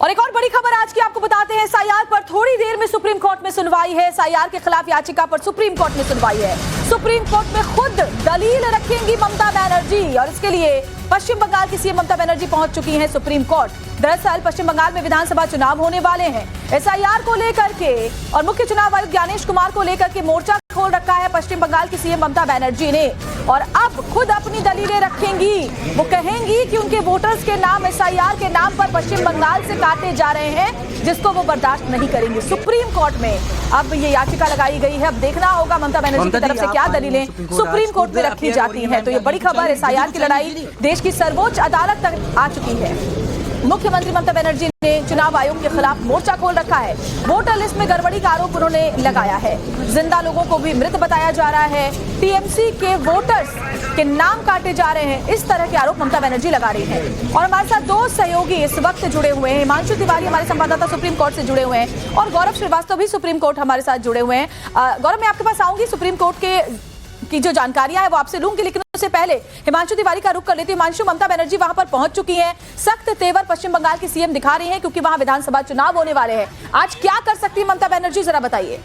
और एक और बड़ी खबर आज की आपको बताते हैं। एसआईआर पर थोड़ी देर में सुप्रीम कोर्ट में सुनवाई है। एसआईआर के खिलाफ याचिका पर सुप्रीम कोर्ट में सुनवाई है। सुप्रीम कोर्ट में खुद दलील रखेंगी ममता बनर्जी और इसके लिए पश्चिम बंगाल की सीएम ममता बनर्जी पहुंच चुकी हैं सुप्रीम कोर्ट। दरअसल पश्चिम बंगाल में विधानसभा चुनाव होने वाले हैं। एसआईआर को लेकर के और मुख्य चुनाव आयुक्त ज्ञानेश कुमार को लेकर के मोर्चा खोल रखा है पश्चिम बंगाल की सीएम ममता बनर्जी ने और अब खुद अपनी दलीलें रखेंगी। वो कहेंगी कि उनके वोटर्स के नाम एसआईआर के नाम पर पश्चिम बंगाल से काटे जा रहे हैं, जिसको वो बर्दाश्त नहीं करेंगी। सुप्रीम कोर्ट में अब ये याचिका लगाई गई है। अब देखना होगा ममता बनर्जी की तरफ से क्या दलीलें सुप्रीम कोर्ट में रखी जाती हैं। तो ये बड़ी खबर, एसआईआर की लड़ाई देश की सर्वोच्च अदालत तक आ चुकी है। मुख्यमंत्री ममता बनर्जी ने चुनाव आयोग के खिलाफ मोर्चा खोल रखा है। वोटर लिस्ट में गड़बड़ी का आरोप उन्होंने लगाया है। जिंदा लोगों को भी मृत बताया जा रहा है। टीएमसी के वोटर्स के नाम काटे जा रहे हैं, इस तरह के आरोप ममता बनर्जी लगा रही है। और हमारे साथ दो सहयोगी इस वक्त जुड़े हुए हैं। हिमांशु तिवारी हमारे संवाददाता सुप्रीम कोर्ट से जुड़े हुए हैं और गौरव श्रीवास्तव भी सुप्रीम कोर्ट हमारे साथ जुड़े हुए हैं। गौरव, मैं आपके पास आऊंगी। सुप्रीम कोर्ट की जो जानकारियां है वो आपसे लूंगी, लेकिन उससे पहले हिमांशु तिवारी का रुख कर लेती हूं। हिमांशु, ममता बनर्जी वहां पर पहुंच चुकी हैं। सख्त तेवर पश्चिम बंगाल की सीएम दिखा रही हैं क्योंकि वहां विधानसभा चुनाव होने वाले हैं। आज क्या कर सकती है ममता बनर्जी, जरा बताइए।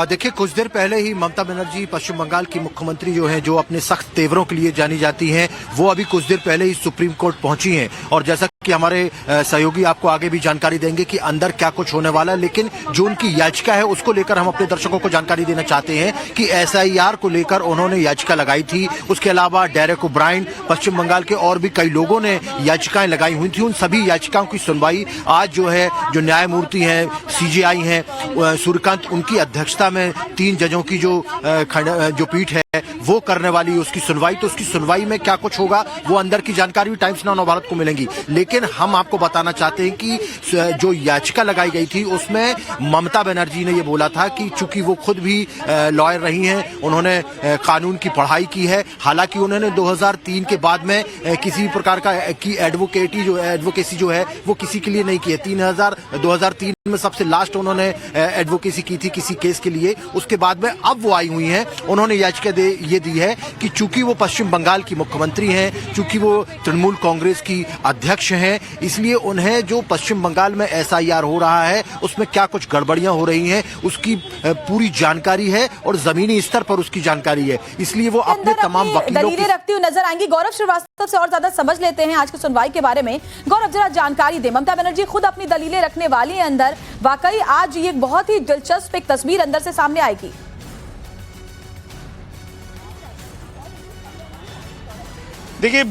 देखिए, कुछ देर पहले ही ममता बनर्जी पश्चिम बंगाल की मुख्यमंत्री जो हैं, जो अपने सख्त तेवरों के लिए जानी जाती हैं, वो अभी कुछ देर पहले ही सुप्रीम कोर्ट पहुंची हैं। और जैसा कि हमारे सहयोगी आपको आगे भी जानकारी देंगे कि अंदर क्या कुछ होने वाला है, लेकिन जो उनकी याचिका है उसको लेकर हम अपने दर्शकों को जानकारी देना चाहते हैं कि एसआईआर को लेकर उन्होंने याचिका लगाई थी। उसके अलावा डेरेक ओब्रायन, पश्चिम बंगाल के और भी कई लोगों ने याचिकाएं लगाई हुई थी। उन सभी याचिकाओं की सुनवाई आज जो है, जो न्यायमूर्ति हैं, सीजेआई हैं सूर्यकांत, उनकी अध्यक्षता में 3 जजों की जो पीठ है वो करने वाली उसकी सुनवाई। तो उसकी सुनवाई में क्या कुछ होगा वो अंदर की जानकारी भी टाइम्स नाउ नवभारत को मिलेंगी। लेकिन हम आपको बताना चाहते हैं कि जो याचिका लगाई गई थी उसमें ममता बनर्जी ने ये बोला था कि चूंकि वो खुद भी लॉयर रही हैं, उन्होंने कानून की पढ़ाई की है। हालांकि उन्होंने 2003 के बाद में किसी प्रकार की एडवोकेसी जो है वो किसी के लिए नहीं की है। 2003 में सबसे लास्ट उन्होंने एडवोकेसी की थी किसी केस के लिए। उसके बाद में अब वो आई हुई हैं। उन्होंने याचिका ये दी है कि चूंकि वो पश्चिम बंगाल की मुख्यमंत्री हैं, चूंकि वो तृणमूल कांग्रेस की अध्यक्ष हैं, इसलिए उन्हें जो पश्चिम बंगाल में एसआईआर हो रहा है उसमें क्या कुछ गड़बड़ियां हो रही हैं उसकी पूरी जानकारी है और जमीनी स्तर पर उसकी जानकारी है। इसलिए वो अपने तमाम वकीलों की रखती हुई नजर आएंगी। गौरव श्रीवास्तव से और ज्यादा समझ लेते हैं आज की सुनवाई के बारे में। गौरव, जरा जानकारी दे। ममता बनर्जी खुद अपनी दलीलें रखने वाली है अंदर। वाकई आज ये बहुत ही दिलचस्प एक तस्वीर अंदर से सामने आएगी। देखिए,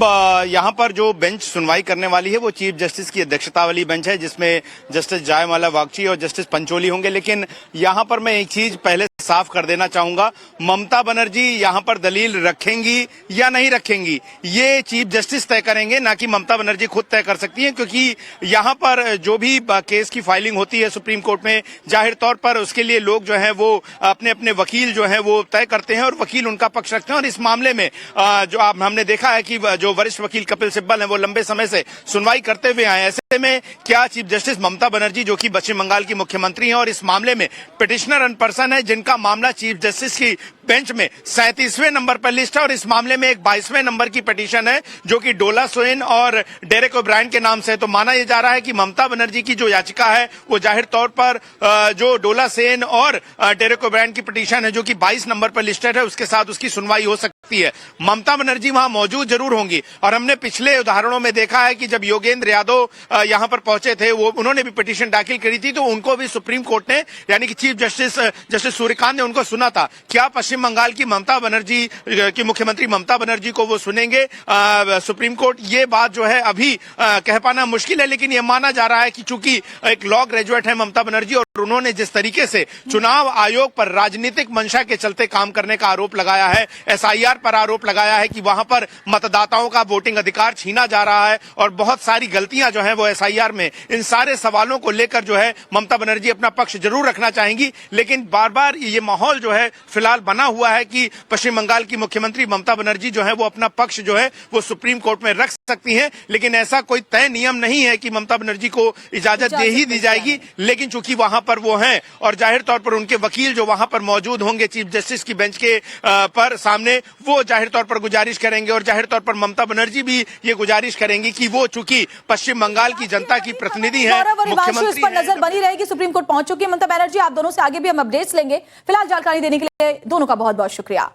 यहाँ पर जो बेंच सुनवाई करने वाली है वो चीफ जस्टिस की अध्यक्षता वाली बेंच है, जिसमें जस्टिस जयमाला बागची और जस्टिस पंचोली होंगे। लेकिन यहाँ पर मैं एक चीज पहले साफ कर देना चाहूंगा, ममता बनर्जी यहाँ पर दलील रखेंगी या नहीं रखेंगी ये चीफ जस्टिस तय करेंगे, ना कि ममता बनर्जी खुद तय कर सकती हैं। क्योंकि यहाँ पर जो भी केस की फाइलिंग होती है सुप्रीम कोर्ट में, जाहिर तौर पर उसके लिए लोग जो है वो अपने अपने वकील जो है वो तय करते हैं और वकील उनका पक्ष रखते हैं। और इस मामले में जो हमने देखा है कि जो वरिष्ठ वकील कपिल सिब्बल हैं वो लंबे समय से सुनवाई करते हुए आए। ऐसे में क्या चीफ जस्टिस ममता बनर्जी, जो कि पश्चिम बंगाल की मुख्यमंत्री हैं और इस मामले में पिटिशनर एंड पर्सन है, जिनका मामला चीफ जस्टिस की बेंच में 37वें नंबर पर लिस्ट है और इस मामले में एक 22वें नंबर की पिटीशन है जो कि डोला सोइन और डेरेक ओब्रायन के नाम से। तो माना यह जा रहा है कि ममता बनर्जी की जो याचिका है वो जाहिर तौर पर जो डोला सेन और डेरेक ओब्रायन की पिटीशन है जो कि 22 नंबर पर लिस्टेड है, उसके साथ उसकी सुनवाई हो सकती है। ममता बनर्जी वहां मौजूद जरूर होंगी और हमने पिछले उदाहरणों में देखा है कि जब योगेंद्र यादव यहां पर पहुंचे थे, वो उन्होंने भी पिटीशन दाखिल करी थी, तो उनको भी सुप्रीम कोर्ट ने, यानी कि चीफ जस्टिस सूर्यकांत ने उनको सुना था। क्या पश्चिम बंगाल की ममता बनर्जी की मुख्यमंत्री ममता बनर्जी को वो सुनेंगे सुप्रीम कोर्ट, ये बात जो है अभी कह पाना मुश्किल है। लेकिन यह माना जा रहा है कि चूंकि एक लॉ ग्रेजुएट है ममता बनर्जी और उन्होंने जिस तरीके से चुनाव आयोग पर राजनीतिक मंशा के चलते काम करने का आरोप लगाया है, एसआईआर पर आरोप लगाया है कि वहां पर मतदाताओं का वोटिंग अधिकार छीना जा रहा है और बहुत सारी गलतियां जो है वो एसआईआर में, इन सारे सवालों को लेकर जो है ममता बनर्जी अपना पक्ष जरूर रखना चाहेंगी। लेकिन बार बार ये माहौल जो है फिलहाल बना हुआ है कि पश्चिम बंगाल की मुख्यमंत्री ममता बनर्जी जो है वो अपना पक्ष जो है वो सुप्रीम कोर्ट में रख सकती हैं, लेकिन ऐसा कोई तय नियम नहीं है कि ममता बनर्जी को इजाजत दे ही दी जाएगी। लेकिन चूंकि वहां पर वो हैं और जाहिर तौर पर उनके वकील जो वहां पर मौजूद होंगे चीफ जस्टिस की बेंच के पर सामने, वो जाहिर तौर पर गुजारिश करेंगे और जाहिर तौर पर ममता बनर्जी भी ये गुजारिश करेंगी कि वो चूंकि पश्चिम बंगाल की जनता की प्रतिनिधि है, मुख्यमंत्री पर नजर बनी रहेगी। सुप्रीम कोर्ट पहुंच चुकी है ममता बनर्जी। आप दोनों से आगे भी हम अपडेट्स लेंगे। फिलहाल जानकारी देने के लिए दोनों का बहुत बहुत शुक्रिया।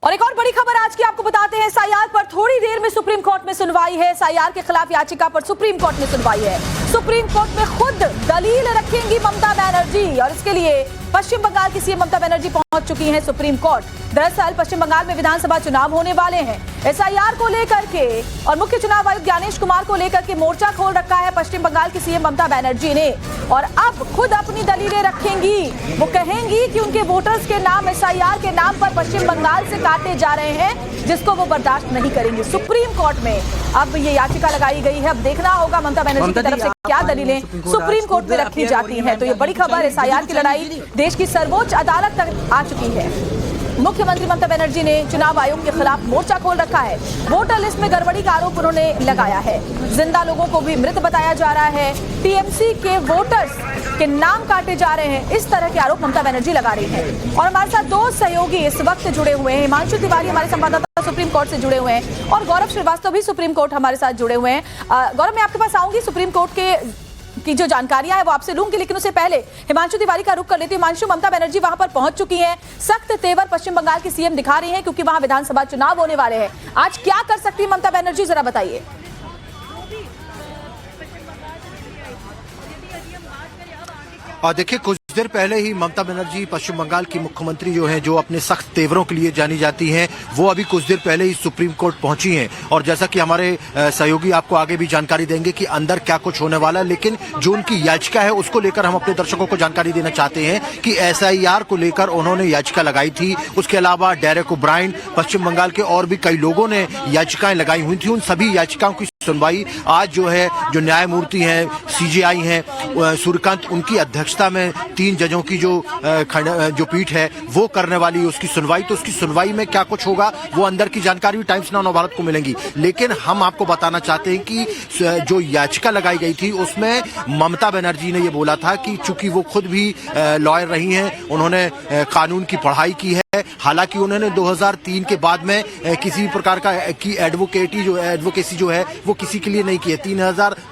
और एक और बड़ी खबर आज की आपको बताते हैं, एसआईआर पर थोड़ी देर में सुप्रीम कोर्ट में सुनवाई है। एसआईआर के खिलाफ याचिका पर सुप्रीम कोर्ट में सुनवाई है। सुप्रीम कोर्ट में खुद दलील रखेंगी ममता बनर्जी और इसके लिए पश्चिम बंगाल की सीएम ममता बनर्जी पहुंच चुकी हैं सुप्रीम कोर्ट। दरअसल पश्चिम बंगाल में विधानसभा चुनाव होने वाले हैं। एसआईआर को लेकर के और मुख्य चुनाव आयुक्त ज्ञानेश कुमार को लेकर के मोर्चा खोल रखा है पश्चिम बंगाल की सीएम ममता बनर्जी ने, और अब खुद अपनी दलीलें रखेंगी। वो कहेंगी कि उनके वोटर्स के नाम एसआईआर के नाम पर पश्चिम बंगाल से काटे जा रहे हैं, जिसको वो बर्दाश्त नहीं करेंगी। सुप्रीम कोर्ट में अब ये याचिका लगाई गई है। अब देखना होगा ममता बनर्जी की तरफ से क्या दलीलें सुप्रीम कोर्ट में रखी जाती हैं। तो ये बड़ी खबर, एसआईआर की लड़ाई देश की सर्वोच्च अदालत तक आ चुकी है। मुख्यमंत्री ममता बनर्जी ने चुनाव आयोग के खिलाफ मोर्चा खोल रखा है। वोटर लिस्ट में गड़बड़ी का आरोप उन्होंने लगाया है। जिंदा लोगों को भी मृत बताया जा रहा है। टीएमसी के वोटर्स के नाम काटे जा रहे हैं, इस तरह के आरोप ममता बनर्जी लगा रही है। और हमारे साथ दो सहयोगी इस वक्त जुड़े हुए हैं। हिमांशु तिवारी हमारे संवाददाता सुप्रीम कोर्ट से जुड़े हुए हैं और गौरव श्रीवास्तव भी सुप्रीम कोर्ट हमारे साथ जुड़े हुए हैं। गौरव, मैं आपके पास आऊंगी। सुप्रीम कोर्ट की जो जानकारियां है वो आपसे लूंगी, लेकिन उससे पहले हिमांशु तिवारी का रुख कर लेती हूं। हिमांशु, ममता बनर्जी वहां पर पहुंच चुकी हैं। सख्त तेवर पश्चिम बंगाल की सीएम दिखा रही हैं क्योंकि वहां विधानसभा चुनाव होने वाले हैं। आज क्या कर सकती है ममता बनर्जी, जरा बताइए। देखिए, कुछ देर पहले ही ममता बनर्जी पश्चिम बंगाल की मुख्यमंत्री जो हैं, जो अपने सख्त तेवरों के लिए जानी जाती हैं, वो अभी कुछ देर पहले ही सुप्रीम कोर्ट पहुंची हैं। और जैसा कि हमारे सहयोगी आपको आगे भी जानकारी देंगे कि अंदर क्या कुछ होने वाला है, लेकिन जो उनकी याचिका है उसको लेकर हम अपने दर्शकों को जानकारी देना चाहते हैं कि एसआईआर को लेकर उन्होंने याचिका लगाई थी। उसके अलावा डेरेक ओब्रायन, पश्चिम बंगाल के और भी कई लोगों ने याचिकाएं लगाई हुई थी। उन सभी याचिकाओं की सुनवाई आज जो है, जो न्यायमूर्ति हैं, सीजेआई हैं सूर्यकांत, उनकी अध्यक्षता में 3 जजों की जो पीठ है वो करने वाली है उसकी सुनवाई। तो उसकी सुनवाई में क्या कुछ होगा वो अंदर की जानकारी भी टाइम्स नाउ नवभारत को मिलेंगी। लेकिन हम आपको बताना चाहते हैं कि जो याचिका लगाई गई थी उसमें ममता बनर्जी ने ये बोला था कि चूंकि वो खुद भी लॉयर रही हैं, उन्होंने कानून की पढ़ाई की है। हालांकि उन्होंने 2003 के बाद में किसी प्रकार का की एडवोकेसी जो है वो किसी के लिए नहीं की है।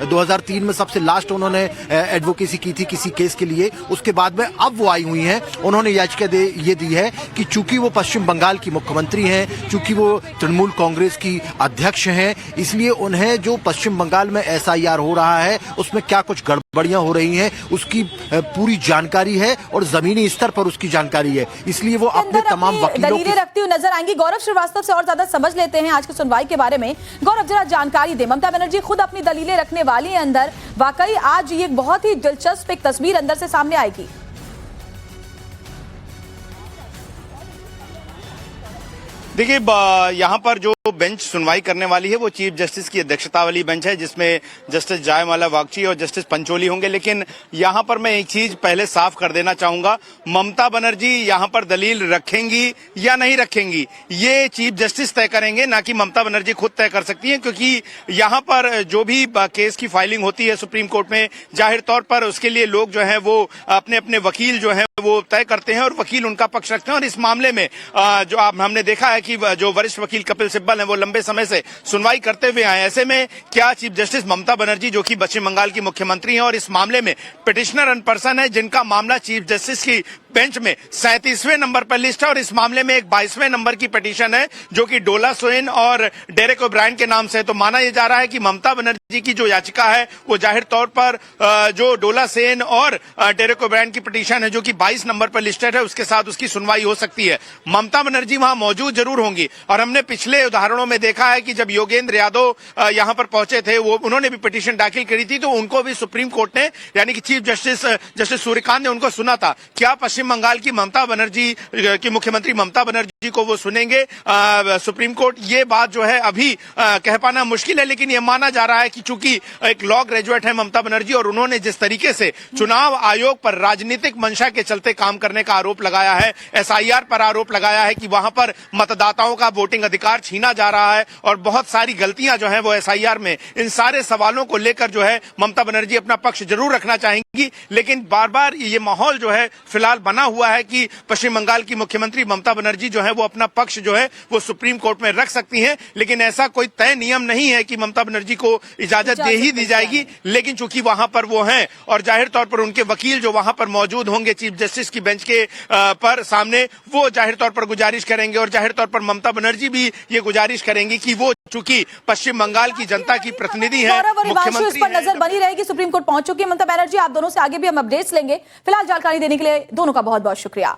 2003 में सबसे लास्ट उन्होंने एडवोकेसी की थी किसी केस के लिए। उसके बाद में अब वो आई हुई हैं। उन्होंने याचिका ये दी है कि चूंकि वो पश्चिम बंगाल की मुख्यमंत्री हैं, चूंकि वो तृणमूल कांग्रेस की अध्यक्ष हैं, इसलिए उन्हें जो पश्चिम बंगाल में एसआईआर हो रहा है उसमें क्या कुछ गड़बड़ियां हो रही हैं उसकी पूरी जानकारी है और जमीनी स्तर पर उसकी जानकारी है। इसलिए वो अपने तमाम वकीलों दलीलें रखती हुई नजर आएंगी। गौरव श्रीवास्तव से और ज्यादा समझ लेते हैं आज की सुनवाई के बारे में। गौरव, जरा जानकारी दे, ममता बनर्जी खुद अपनी दलीलें रखने वाली है अंदर। वाकई आज ये बहुत ही दिलचस्प एक तस्वीर अंदर से सामने आएगी। देखिए, यहाँ पर जो बेंच सुनवाई करने वाली है वो चीफ जस्टिस की अध्यक्षता वाली बेंच है, जिसमें जस्टिस जयमाला वागची और जस्टिस पंचोली होंगे। लेकिन यहाँ पर मैं एक चीज पहले साफ कर देना चाहूंगा, ममता बनर्जी यहाँ पर दलील रखेंगी या नहीं रखेंगी ये चीफ जस्टिस तय करेंगे, ना कि ममता बनर्जी खुद तय कर सकती हैं। क्योंकि यहाँ पर जो भी केस की फाइलिंग होती है सुप्रीम कोर्ट में, जाहिर तौर पर उसके लिए लोग जो है वो अपने अपने वकील जो है वो तय करते हैं और वकील उनका पक्ष रखते हैं। और इस मामले में जो हमने देखा है कि जो वरिष्ठ वकील कपिल सिब्बल हैं वो लंबे समय से सुनवाई करते हुए आए। ऐसे में क्या चीफ जस्टिस ममता बनर्जी, जो कि पश्चिम बंगाल की मुख्यमंत्री हैं और इस मामले में पिटिशनर एंड पर्सन है, जिनका मामला चीफ जस्टिस की बेंच में 37वें नंबर पर लिस्ट है और इस मामले में एक 22वें नंबर की पिटीशन है जो कि डोला सोरेन और डेरेक ओब्रायन के नाम से है। तो माना यह जा रहा है कि ममता बनर्जी की जो याचिका है वो जाहिर तौर पर जो डोला सेन और डेरेक ओब्रायन की पिटीशन है जो कि 22 नंबर पर लिस्टेड है, उसके साथ उसकी सुनवाई हो सकती है। ममता बनर्जी वहां मौजूद जरूर होंगी और हमने पिछले उदाहरणों में देखा है कि जब योगेंद्र यादव यहां पर पहुंचे थे, वो उन्होंने भी पिटीशन दाखिल करी थी, तो उनको भी सुप्रीम कोर्ट ने, यानी कि चीफ जस्टिस सूर्यकांत ने उनको सुना था। क्या पश्चिम पश्चिम बंगाल की ममता बनर्जी की मुख्यमंत्री ममता बनर्जी को वो सुनेंगे सुप्रीम कोर्ट, ये बात जो है अभी कह पाना मुश्किल है। लेकिन ये माना जा रहा है कि चूंकि एक लॉ ग्रेजुएट है ममता बनर्जी और उन्होंने जिस तरीके से चुनाव आयोग पर राजनीतिक मंशा के चलते काम करने का आरोप लगाया है, एसआईआर पर आरोप लगाया है कि वहां पर मतदाताओं का वोटिंग अधिकार छीना जा रहा है और बहुत सारी गलतियां जो है वो एसआईआर में, इन सारे सवालों को लेकर जो है ममता बनर्जी अपना पक्ष जरूर रखना चाहेंगी। लेकिन बार बार ये माहौल जो है फिलहाल बना हुआ है कि पश्चिम बंगाल की मुख्यमंत्री ममता बनर्जी जो है वो अपना पक्ष जो है वो सुप्रीम कोर्ट में रख सकती हैं। लेकिन ऐसा कोई तय नियम नहीं है कि ममता बनर्जी को इजाजत दे ही दी जाएगी। लेकिन चूंकि वहां पर वो हैं और जाहिर तौर पर उनके वकील जो वहां पर मौजूद होंगे चीफ जस्टिस की बेंच के पर सामने, वो जाहिर तौर पर गुजारिश करेंगे और जाहिर तौर पर ममता बनर्जी भी ये गुजारिश करेंगी कि वो चूंकि पश्चिम बंगाल की जनता की प्रतिनिधि है, मुख्यमंत्री पर नजर बनी रहेगी। सुप्रीम कोर्ट पहुंच चुकी है ममता बनर्जी। आप दोनों से आगे भी हम अपडेट्स लेंगे। फिलहाल जानकारी देने के लिए दोनों का बहुत बहुत शुक्रिया।